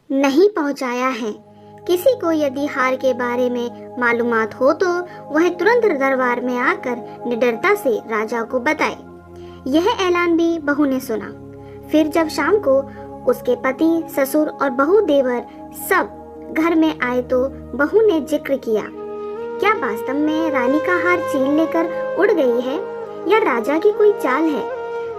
नहीं पहुंचाया है। किसी को यदि हार के बारे में मालूमात हो तो वह तुरंत दरबार में आकर निडरता से राजा को बताए। यह ऐलान भी बहू ने सुना। फिर जब शाम को उसके पति, ससुर और बहू देवर सब घर में आए तो बहू ने जिक्र किया, क्या वास्तव में रानी का हार छीन लेकर उड़ गई है या राजा की कोई चाल है?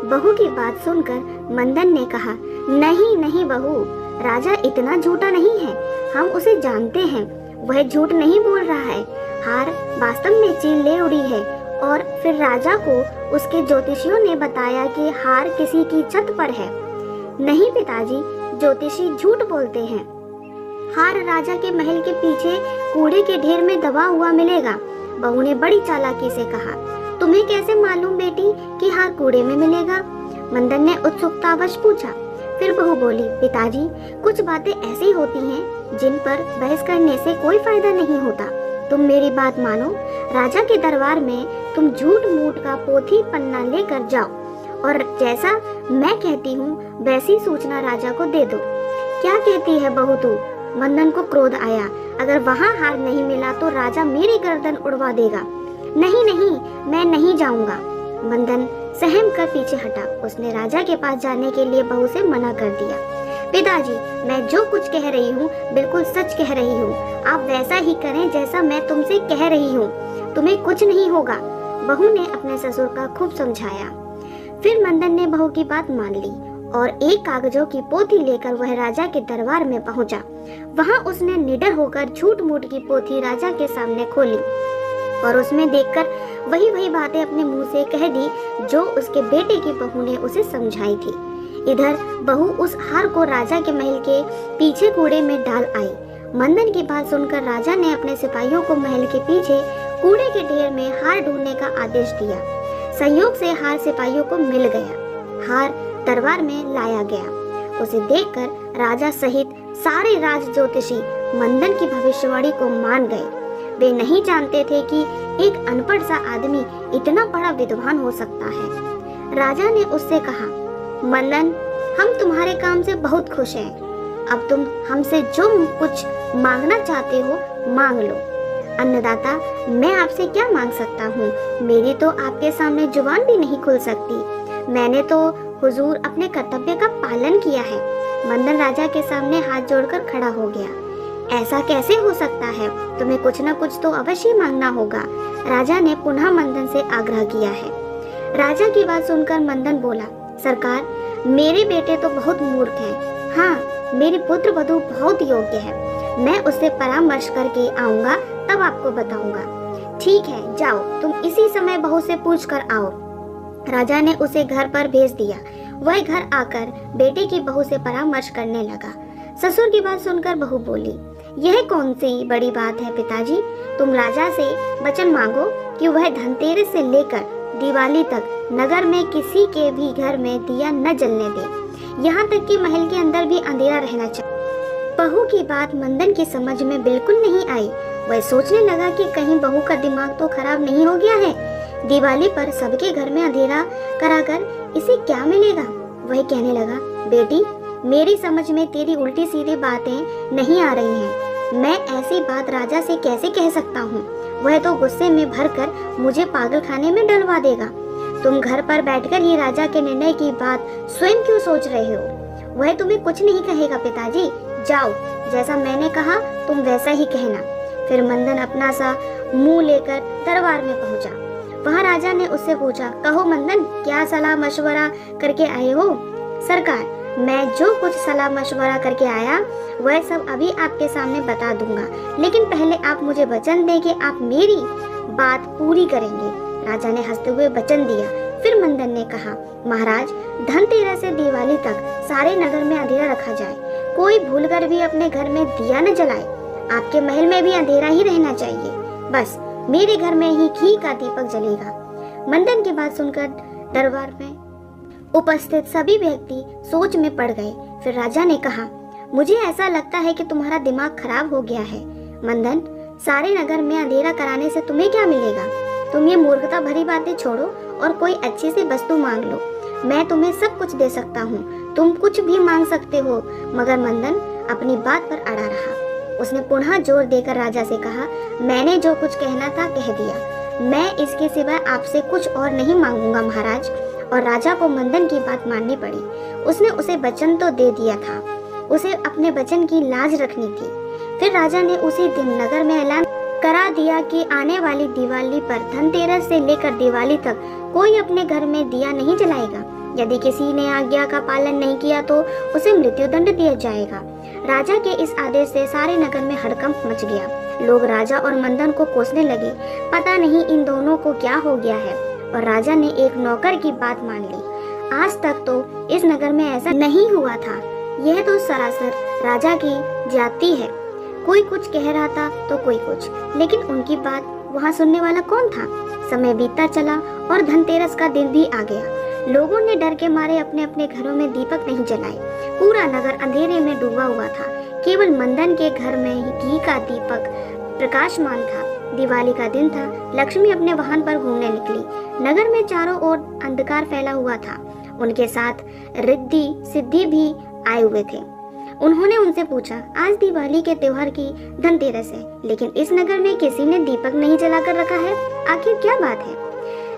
बहू की बात सुनकर मंदन ने कहा, नहीं नहीं बहू, राजा इतना झूठा नहीं है, हम उसे जानते हैं, वह झूठ नहीं बोल रहा है। हार वास्तव में छीन ले उड़ी है। और फिर राजा को उसके ज्योतिषियों ने बताया कि हार किसी की छत पर है। नहीं पिताजी, ज्योतिषी झूठ बोलते हैं। हार राजा के महल के पीछे कूड़े के ढेर में दबा हुआ मिलेगा। बहू ने बड़ी चालाकी से कहा, तुम्हें कैसे मालूम बेटी कि हार कूड़े में मिलेगा? मंदन ने उत्सुकतावश पूछा। फिर बहू बोली, पिताजी, कुछ बातें ऐसी होती हैं जिन पर बहस करने से कोई फायदा नहीं होता। तुम मेरी बात मानो, राजा के दरबार में तुम झूठ मूठ का पोथी पन्ना लेकर जाओ और जैसा मैं कहती हूँ वैसी सूचना राजा को दे दो। क्या कहती है बहू तू? मंदन को क्रोध आया। अगर वहाँ हार नहीं मिला तो राजा मेरी गर्दन उड़वा देगा। नहीं नहीं, मैं नहीं जाऊंगा। मंदन सहम कर पीछे हटा। उसने राजा के पास जाने के लिए बहू से मना कर दिया। पिताजी, मैं जो कुछ कह रही हूँ बिल्कुल सच कह रही हूँ। आप वैसा ही करें जैसा मैं तुमसे कह रही हूँ, तुम्हें कुछ नहीं होगा। बहू ने अपने ससुर का खूब समझाया। फिर मंदन ने बहू की बात मान ली और एक कागजों की पोथी लेकर वह राजा के दरबार में पहुंचा। वहां उसने निडर होकर झूठ मूठ की पोथी राजा के सामने खोली और उसमें देखकर वही वही बातें अपने मुंह से कह दी जो उसके बेटे की बहू ने उसे समझाई थी। इधर बहू उस हार को राजा के महल के पीछे कूड़े में डाल आई। मंदन की बात सुनकर राजा ने अपने सिपाहियों को महल के पीछे कूड़े के ढेर में हार ढूंढने का आदेश दिया। संयोग से हार सिपाहियों को मिल गया। हार दरबार में लाया गया। उसे देखकर राजा सहित सारे राज ज्योतिषी मंदन की भविष्यवाणी को मान गए। वे नहीं जानते थे कि एक अनपढ़ सा आदमी इतना बड़ा विद्वान हो सकता है। राजा ने उससे कहा, मंदन, हम तुम्हारे काम से बहुत खुश हैं। अब तुम हमसे जो कुछ मांगना चाहते हो मांग लो। अन्नदाता, मैं आपसे क्या मांग सकता हूँ? मेरी तो आपके सामने जुबान भी नहीं खुल सकती। मैंने तो हुजूर अपने कर्तव्य का पालन किया है। मंदन राजा के सामने हाथ जोड़कर खड़ा हो गया। ऐसा कैसे हो सकता है? तुम्हें कुछ न कुछ तो अवश्य मांगना होगा। राजा ने पुनः मंदन से आग्रह किया है। राजा की बात सुनकर मंदन बोला, सरकार, मेरे बेटे तो बहुत मूर्ख हैं। हाँ, मेरी पुत्र वधू बहुत योग्य है। मैं उससे परामर्श करके आऊंगा, तब आपको बताऊंगा। ठीक है, जाओ, तुम इसी समय बहू से पूछ कर आओ। राजा ने उसे घर पर भेज दिया। वह घर आकर बेटे की बहू से परामर्श करने लगा। ससुर की बात सुनकर बहू बोली, यह कौन सी बड़ी बात है पिताजी? तुम राजा से वचन मांगो कि वह धनतेरस से लेकर दिवाली तक नगर में किसी के भी घर में दिया न जलने दे, यहाँ तक कि महल के अंदर भी अंधेरा रहना चाहिए। बहू की बात मंदन की समझ में बिल्कुल नहीं आई। वह सोचने लगा कि कहीं बहू का दिमाग तो खराब नहीं हो गया है। दिवाली पर सबके घर में अंधेरा कराकर इसे क्या मिलेगा? वह कहने लगा, बेटी, मेरी समझ में तेरी उल्टी सीधी बातें नहीं आ रही हैं। मैं ऐसी बात राजा से कैसे कह सकता हूँ? वह तो गुस्से में भरकर मुझे पागल खाने में डलवा देगा। तुम घर पर बैठकर ही राजा के निर्णय की बात स्वयं क्यों सोच रहे हो? वह तुम्हें कुछ नहीं कहेगा पिताजी। जाओ, जैसा मैंने कहा तुम वैसा ही कहना। फिर मंदन अपना सा मुंह लेकर दरबार में पहुंचा। वहां राजा ने उससे पूछा, कहो मंदन, क्या सलाह मशवरा करके आए हो? सरकार, मैं जो कुछ सलाह मशवरा करके आया वह सब अभी आपके सामने बता दूंगा, लेकिन पहले आप मुझे वचन दें कि आप मेरी बात पूरी करेंगे। राजा ने हंसते हुए वचन दिया। फिर मंदन ने कहा, महाराज, धनतेरस से दिवाली तक सारे नगर में अंधेरा रखा जाए। कोई भूलकर भी अपने घर में दिया न जलाए। आपके महल में भी अंधेरा ही रहना चाहिए। बस मेरे घर में ही घी का दीपक जलेगा। मंदन की बात सुनकर दरबार में उपस्थित सभी व्यक्ति सोच में पड़ गए। फिर राजा ने कहा, मुझे ऐसा लगता है कि तुम्हारा दिमाग खराब हो गया है। मंदन, सारे नगर में अंधेरा कराने से तुम्हें क्या मिलेगा? तुम ये मूर्खता भरी बातें छोड़ो और कोई अच्छी सी वस्तु मांग लो। मैं तुम्हें सब कुछ दे सकता हूँ, तुम कुछ भी मांग सकते हो। मगर मंदन, अपनी बात पर अड़ा रहा। उसने पुनः जोर देकर राजा से कहा, मैंने जो कुछ कहना था कह दिया, मैं इसके सिवाय आपसे कुछ और नहीं मांगूंगा महाराज। और राजा को मंदन की बात माननी पड़ी। उसने उसे वचन तो दे दिया था, उसे अपने वचन की लाज रखनी थी। फिर राजा ने उसी दिन नगर में ऐलान करा दिया कि आने वाली दिवाली पर धनतेरस से लेकर दिवाली तक कोई अपने घर में दिया नहीं जलाएगा। यदि किसी ने आज्ञा का पालन नहीं किया तो उसे मृत्युदंड दिया जाएगा। राजा के इस आदेश से सारे नगर में हड़कंप मच गया। लोग राजा और मंदन को कोसने लगे, पता नहीं इन दोनों को क्या हो गया है। और राजा ने एक नौकर की बात मान ली। आज तक तो इस नगर में ऐसा नहीं हुआ था। यह तो सरासर राजा की जाति है। कोई कुछ कह रहा था तो कोई कुछ, लेकिन उनकी बात वहाँ सुनने वाला कौन था। समय बीतता चला और धनतेरस का दिन भी आ गया। लोगों ने डर के मारे अपने अपने घरों में दीपक नहीं जलाए। पूरा नगर अंधेरे में डूबा हुआ था। केवल मंदन के घर में ही घी का दीपक प्रकाशमान था। दिवाली का दिन था। लक्ष्मी अपने वाहन पर घूमने निकली। नगर में चारों ओर अंधकार फैला हुआ था। उनके साथ रिद्धि सिद्धि भी आए हुए थे। उन्होंने उनसे पूछा, आज दिवाली के त्योहार की धनतेरस है, लेकिन इस नगर में किसी ने दीपक नहीं जलाकर रखा है, आखिर क्या बात है?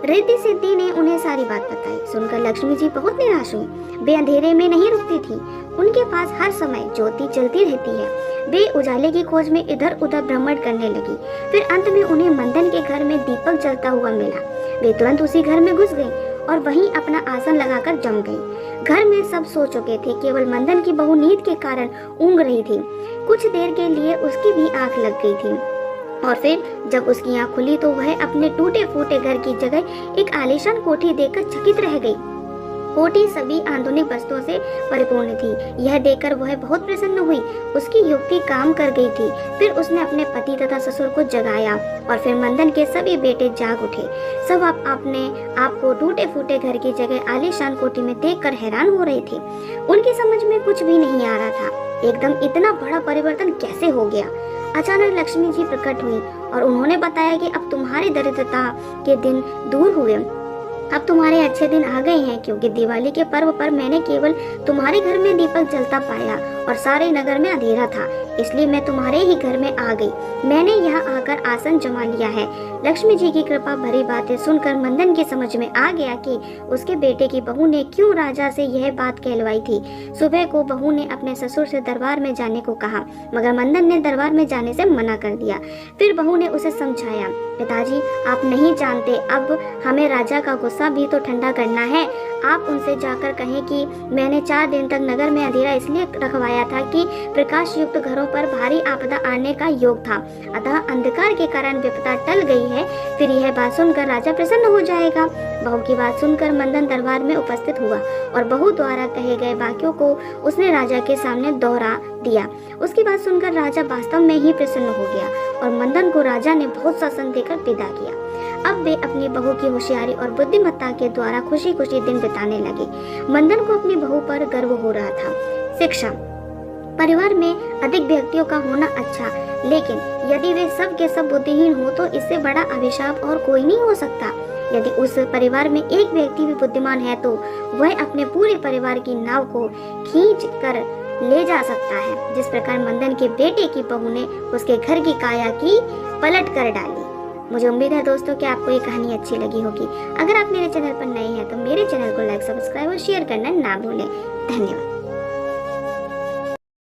रिद्धि सिद्धि ने उन्हें सारी बात बताई। सुनकर लक्ष्मी जी बहुत निराश हुई। वे अंधेरे में नहीं रुकती थी। उनके पास हर समय ज्योति चलती रहती है। वे उजाले की खोज में इधर उधर भ्रमण करने लगी। फिर अंत में उन्हें मंदन के घर में दीपक जलता हुआ मिला। वे तुरंत उसी घर में घुस गई और वहीं अपना आसन लगाकर जम गई। घर में सब सो चुके थे। केवल मंदन की बहू नींद के कारण ऊँघ रही थी। कुछ देर के लिए उसकी भी आंख लग गई थी और फिर जब उसकी आंख खुली तो वह अपने टूटे फूटे घर की जगह एक आलीशान कोठी देखकर चकित रह गई। कोठी सभी आधुनिक वस्तुओं से परिपूर्ण थी। यह देखकर वह बहुत प्रसन्न हुई। उसकी युक्ति काम कर गई थी। फिर उसने अपने पति तथा ससुर को जगाया और फिर मंदन के सभी बेटे जाग उठे। सब अपने आप को टूटे फूटे घर की जगह आलीशान कोठी में देखकर हैरान हो रहे थे। उनकी समझ में कुछ भी नहीं आ रहा था। एकदम इतना बड़ा परिवर्तन कैसे हो गया? अचानक लक्ष्मी जी प्रकट हुई और उन्होंने बताया कि अब तुम्हारी दरिद्रता के दिन दूर हुए। अब तुम्हारे अच्छे दिन आ गए हैं, क्योंकि दिवाली के पर्व पर मैंने केवल तुम्हारे घर में दीपक जलता पाया और सारे नगर में अंधेरा था। इसलिए मैं तुम्हारे ही घर में आ गई। मैंने यहाँ आकर आसन जमा लिया है। लक्ष्मी जी की कृपा भरी बातें सुनकर मंदन की समझ में आ गया कि उसके बेटे की बहू ने क्यों राजा से यह बात कहलवाई थी। सुबह को बहू ने अपने ससुर से दरबार में जाने को कहा, मगर मंदन ने दरबार में जाने से मना कर दिया। फिर बहू ने उसे समझाया, पिताजी आप नहीं जानते, अब हमें राजा का गुस्सा भी तो ठंडा करना है। आप उनसे जाकर कहें कि मैंने 4 दिन तक नगर में अंधेरा इसलिए रखवाया था कि प्रकाश युक्त घरों पर भारी आपदा आने का योग था, अतः अंधकार के कारण विपदा टल गई है। फिर यह बात सुनकर राजा प्रसन्न हो जाएगा। बहू की बात सुनकर मंदन दरबार में उपस्थित हुआ और बहू द्वारा कहे गए वाक्यों को उसने राजा के सामने दोहरा दिया। उसकी बात सुनकर राजा वास्तव में ही प्रसन्न हो गया और मंदन को राजा ने बहुत शासन देकर विदा किया। अब वे अपनी बहू की होशियारी और बुद्धिमत्ता के द्वारा खुशी खुशी दिन बिताने लगे। मंदन को अपनी बहू पर गर्व हो रहा था। शिक्षा। परिवार में अधिक व्यक्तियों का होना अच्छा, लेकिन यदि वे सब के सब बुद्धिहीन हो तो इससे बड़ा अभिशाप और कोई नहीं हो सकता। यदि उस परिवार में एक व्यक्ति भी बुद्धिमान है तो वह अपने पूरे परिवार की नाव को खींच कर ले जा सकता है। जिस प्रकार मंदन के बेटे की बहू ने उसके घर की काया की पलट कर डाली। मुझे उम्मीद है दोस्तों कि आपको ये कहानी अच्छी लगी होगी। अगर आप मेरे चैनल पर नए हैं तो मेरे चैनल को लाइक, सब्सक्राइब और शेयर करना ना भूलें। धन्यवाद।